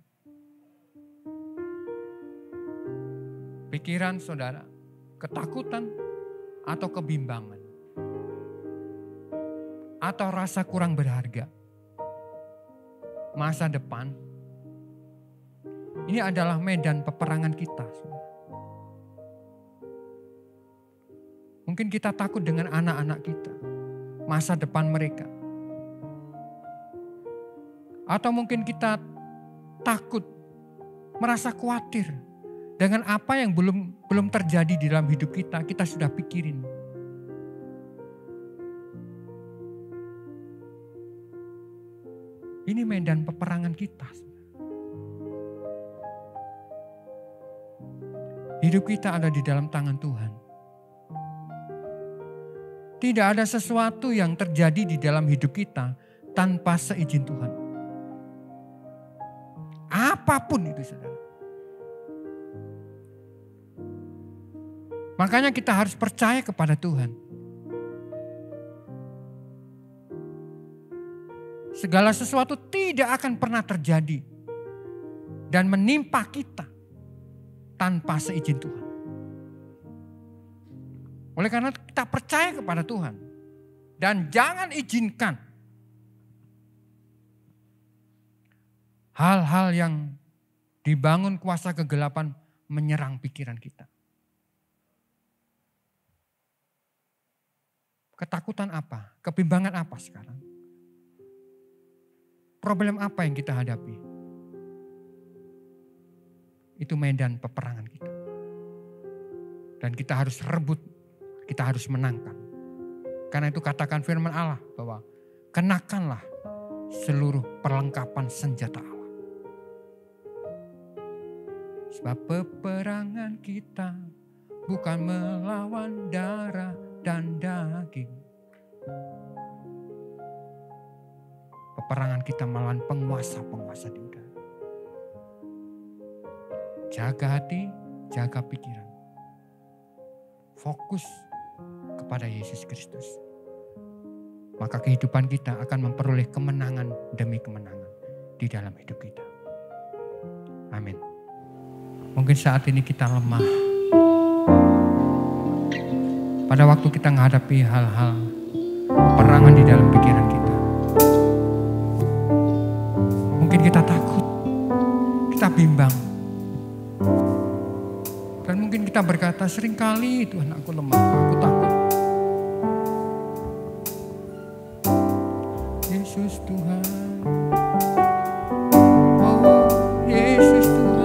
Pikiran saudara, ketakutan atau kebimbangan? Atau rasa kurang berharga? Masa depan? Ini adalah medan peperangan kita. Mungkin kita takut dengan anak-anak kita, masa depan mereka. Atau mungkin kita takut, merasa khawatir dengan apa yang belum terjadi di dalam hidup kita, kita sudah pikirin. Ini medan peperangan kita. Hidup kita ada di dalam tangan Tuhan. Tidak ada sesuatu yang terjadi di dalam hidup kita tanpa seizin Tuhan. apapun itu saudara. Makanya kita harus percaya kepada Tuhan. Segala sesuatu tidak akan pernah terjadi dan menimpa kita tanpa seizin Tuhan. Oleh karena kita percaya kepada Tuhan dan jangan izinkan hal-hal yang dibangun kuasa kegelapan menyerang pikiran kita. Ketakutan apa? Kebimbangan apa sekarang? Problem apa yang kita hadapi? Itu medan peperangan kita. Dan kita harus rebut, kita harus menangkan. Karena itu katakan firman Allah bahwa kenakanlah seluruh perlengkapan senjata Allah. Sebab peperangan kita bukan melawan darah dan daging. Peperangan kita melawan penguasa-penguasa di udara. Jaga hati, jaga pikiran. Fokus kepada Yesus Kristus. Maka kehidupan kita akan memperoleh kemenangan demi kemenangan di dalam hidup kita. Amin. Mungkin saat ini kita lemah. Pada waktu kita menghadapi hal-hal peperangan di dalam pikiran kita. Mungkin kita takut, kita bimbang. Dan mungkin kita berkata seringkali Tuhan aku lemah, aku takut. Yesus Tuhan, oh Yesus Tuhan.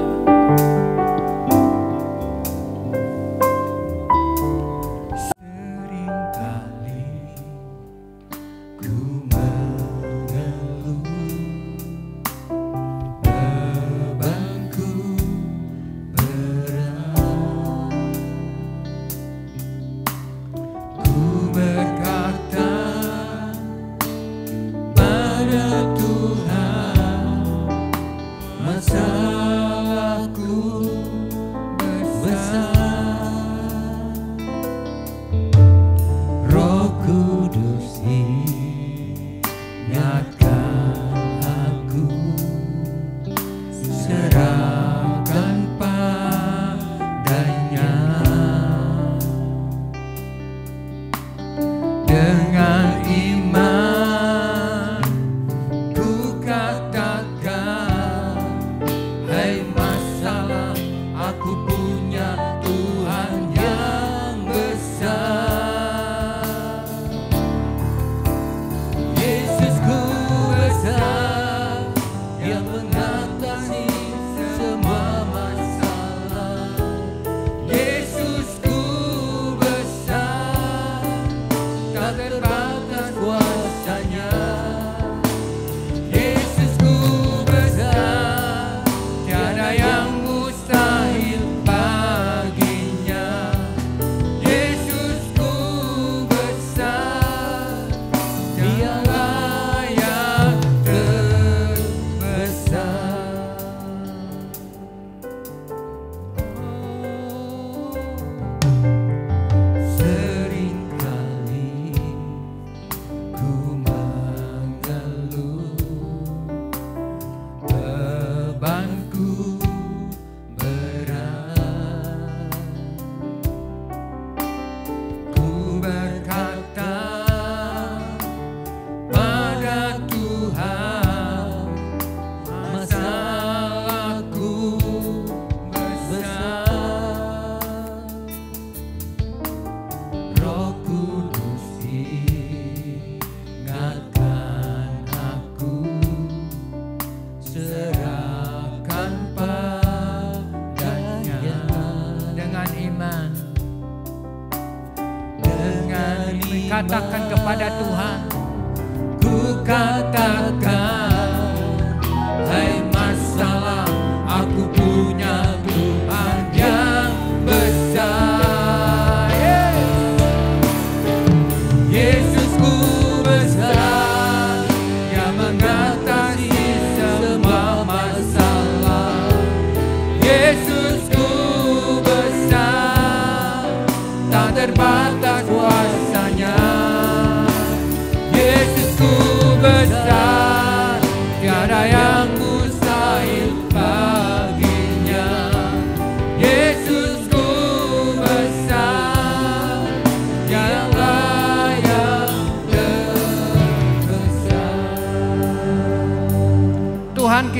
Katakan kepada Tuhan, ku katakan, hai masalah, aku punya Tuhan yang besar. Yesusku besar, yang mengatasi semua masalah.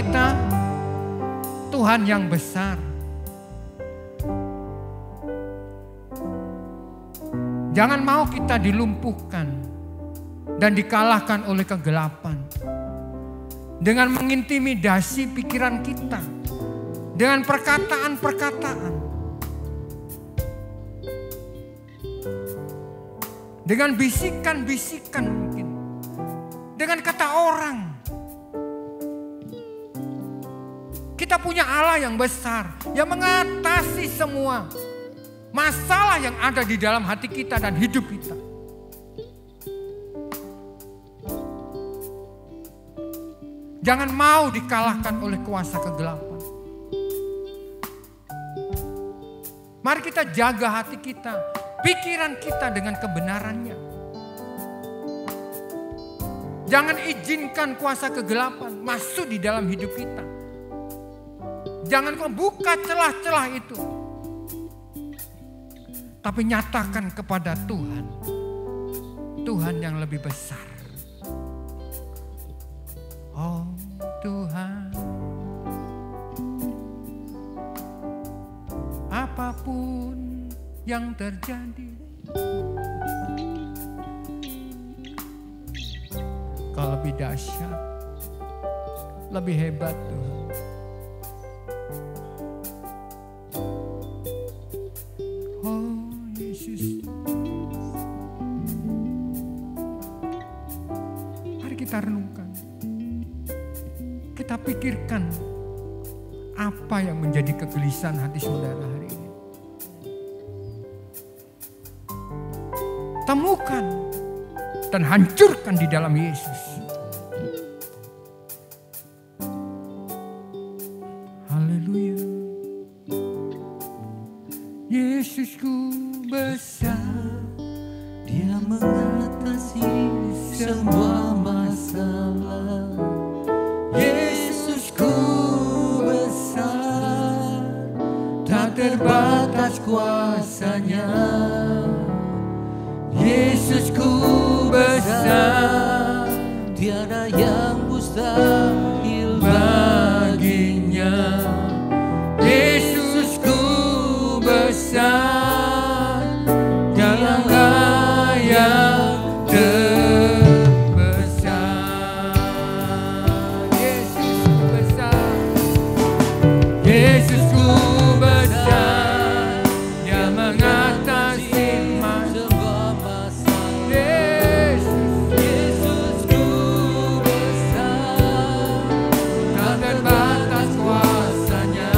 kita Tuhan yang besar. Jangan mau kita dilumpuhkan dan dikalahkan oleh kegelapan dengan mengintimidasi pikiran kita, dengan perkataan-perkataan, dengan bisikan-bisikan mungkin, dengan kata orang. Kita punya Allah yang besar, yang mengatasi semua masalah yang ada di dalam hati kita dan hidup kita. Jangan mau dikalahkan oleh kuasa kegelapan. Mari kita jaga hati kita, pikiran kita dengan kebenarannya. Jangan izinkan kuasa kegelapan masuk di dalam hidup kita. Jangan kau buka celah-celah itu. Tapi nyatakan kepada Tuhan, Tuhan yang lebih besar. Oh Tuhan, apapun yang terjadi, Kau lebih dahsyat, lebih hebat Tuhan. Kita renungkan, kita pikirkan apa yang menjadi kegelisahan hati saudara hari ini. Temukan dan hancurkan di dalam Yesus. Haleluya. Yesusku besar, Dia mengatasi semua masalah. Yesusku besar, tak terbatas kuasanya. Yesusku besar, tiada yang mustahil baginya. Yesusku besar, Dialah yang terbesar. Yesusku besar, Yesusku besar, Dia mengatasi semua masalah. Yesusku besar, tak terbatas kuasanya.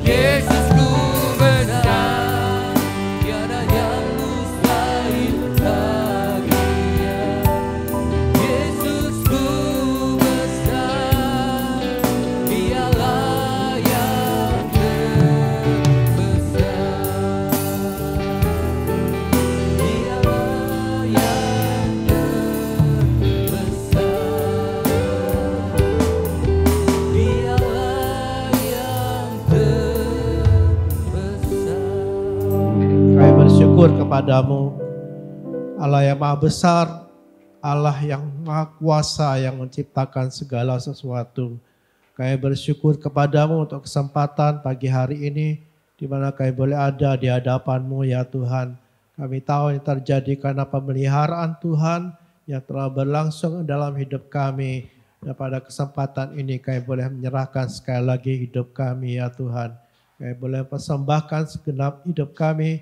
Yesusku besar, tiada yang mustahil baginya. Yesusku besar, Dialah yang terbesar. Dialah yang terbesar. Dialah yang terbesar. Kami bersyukur kepadamu, Allah yang maha besar, Allah yang maha kuasa yang menciptakan segala sesuatu. Kami bersyukur kepadamu untuk kesempatan pagi hari ini, di mana kami boleh ada di hadapan-Mu ya Tuhan. Kami tahu ini terjadi karena pemeliharaan Tuhan yang telah berlangsung dalam hidup kami. Dan pada kesempatan ini kami boleh menyerahkan sekali lagi hidup kami ya Tuhan. Kami boleh persembahkan segenap hidup kami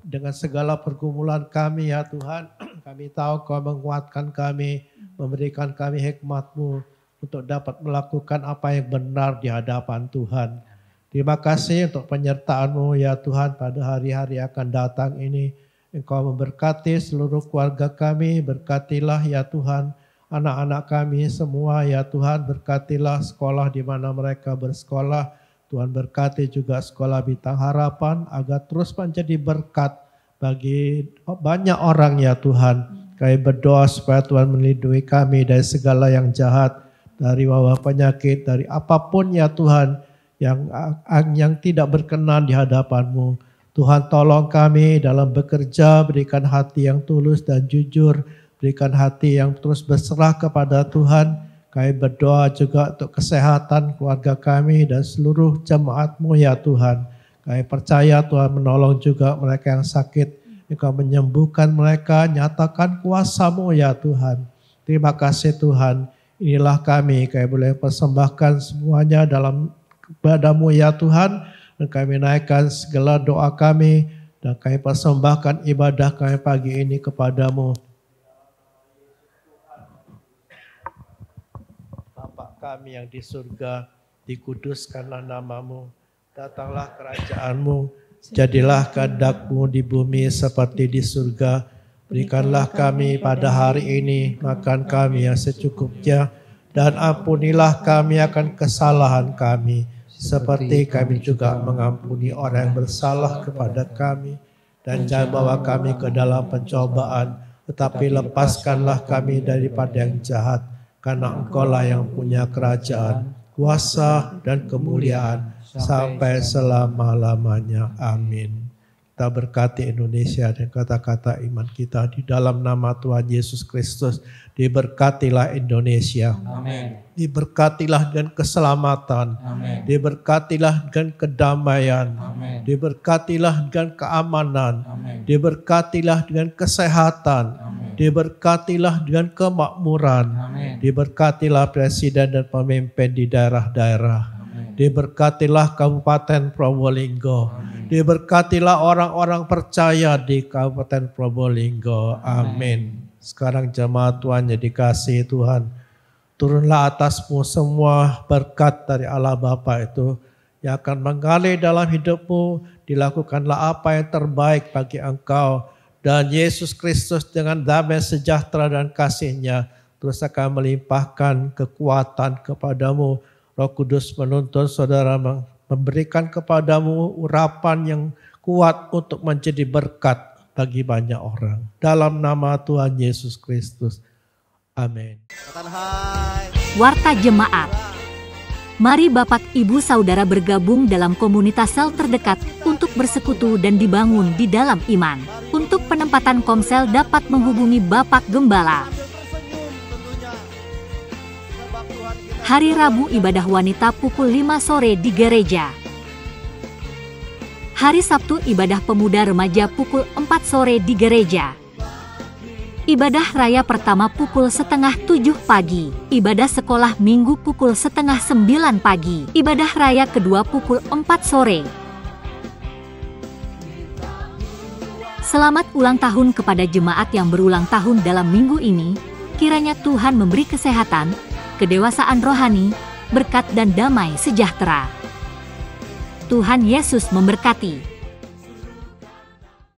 dengan segala pergumulan kami ya Tuhan. Kami tahu Kau menguatkan kami, memberikan kami hikmat-Mu untuk dapat melakukan apa yang benar di hadapan Tuhan. Terima kasih untuk penyertaan-Mu ya Tuhan pada hari-hari akan datang ini. Engkau memberkati seluruh keluarga kami, berkatilah ya Tuhan anak-anak kami semua ya Tuhan, berkatilah sekolah di mana mereka bersekolah. Tuhan berkati juga sekolah Bintang Harapan agar terus menjadi berkat bagi banyak orang ya Tuhan. Kami berdoa supaya Tuhan melindungi kami dari segala yang jahat, dari wabah penyakit, dari apapun ya Tuhan yang tidak berkenan di hadapan-Mu. Tuhan tolong kami dalam bekerja, berikan hati yang tulus dan jujur, berikan hati yang terus berserah kepada Tuhan. Kami berdoa juga untuk kesehatan keluarga kami dan seluruh jemaat-Mu ya Tuhan. Kami percaya Tuhan menolong juga mereka yang sakit. Engkau menyembuhkan mereka, nyatakan kuasa-Mu ya Tuhan. Terima kasih Tuhan. Inilah kami boleh persembahkan semuanya dalam kepada-Mu ya Tuhan. Dan kami naikkan segala doa kami dan kami persembahkan ibadah kami pagi ini kepada-Mu. Kami yang di surga, dikuduskanlah nama-Mu, datanglah kerajaan-Mu, jadilah kehendak-Mu di bumi seperti di surga. Berikanlah kami pada hari ini makan kami yang secukupnya, dan ampunilah kami akan kesalahan kami, seperti kami juga mengampuni orang yang bersalah kepada kami. Dan jangan bawa kami ke dalam pencobaan, tetapi lepaskanlah kami daripada yang jahat. Karena Engkau-lah yang punya kerajaan, kuasa, dan kemuliaan sampai selama-lamanya. Amin. Kita berkati Indonesia dan kata-kata iman kita di dalam nama Tuhan Yesus Kristus. Diberkatilah Indonesia. Amin. Diberkatilah dengan keselamatan. Amin. Diberkatilah dengan kedamaian. Amin. Diberkatilah dengan keamanan. Amin. Diberkatilah dengan kesehatan. Amin. Diberkatilah dengan kemakmuran. Amin. Diberkatilah presiden dan pemimpin di daerah-daerah. Amin. Diberkatilah Kabupaten Probolinggo. Amin. Diberkatilah orang-orang percaya di Kabupaten Probolinggo. Amin. Sekarang jemaat Tuhan yang dikasihi Tuhan, turunlah atasmu semua berkat dari Allah Bapa itu yang akan mengalir dalam hidupmu. Dilakukanlah apa yang terbaik bagi engkau. Dan Yesus Kristus dengan damai sejahtera dan kasih-Nya terus akan melimpahkan kekuatan kepadamu. Roh Kudus menuntun saudara memberikan kepadamu urapan yang kuat untuk menjadi berkat bagi banyak orang. Dalam nama Tuhan Yesus Kristus. Amin. Warta Jemaat. Mari Bapak Ibu Saudara bergabung dalam komunitas sel terdekat untuk bersekutu dan dibangun di dalam iman. Untuk penempatan komsel dapat menghubungi Bapak Gembala. Hari Rabu ibadah wanita pukul 5 sore di gereja. Hari Sabtu ibadah pemuda remaja pukul 4 sore di gereja. Ibadah raya pertama pukul 6:30 pagi. Ibadah sekolah minggu pukul 8:30 pagi. Ibadah raya kedua pukul 4 sore. Selamat ulang tahun kepada jemaat yang berulang tahun dalam minggu ini. Kiranya Tuhan memberi kesehatan, kedewasaan rohani, berkat dan damai sejahtera. Tuhan Yesus memberkati.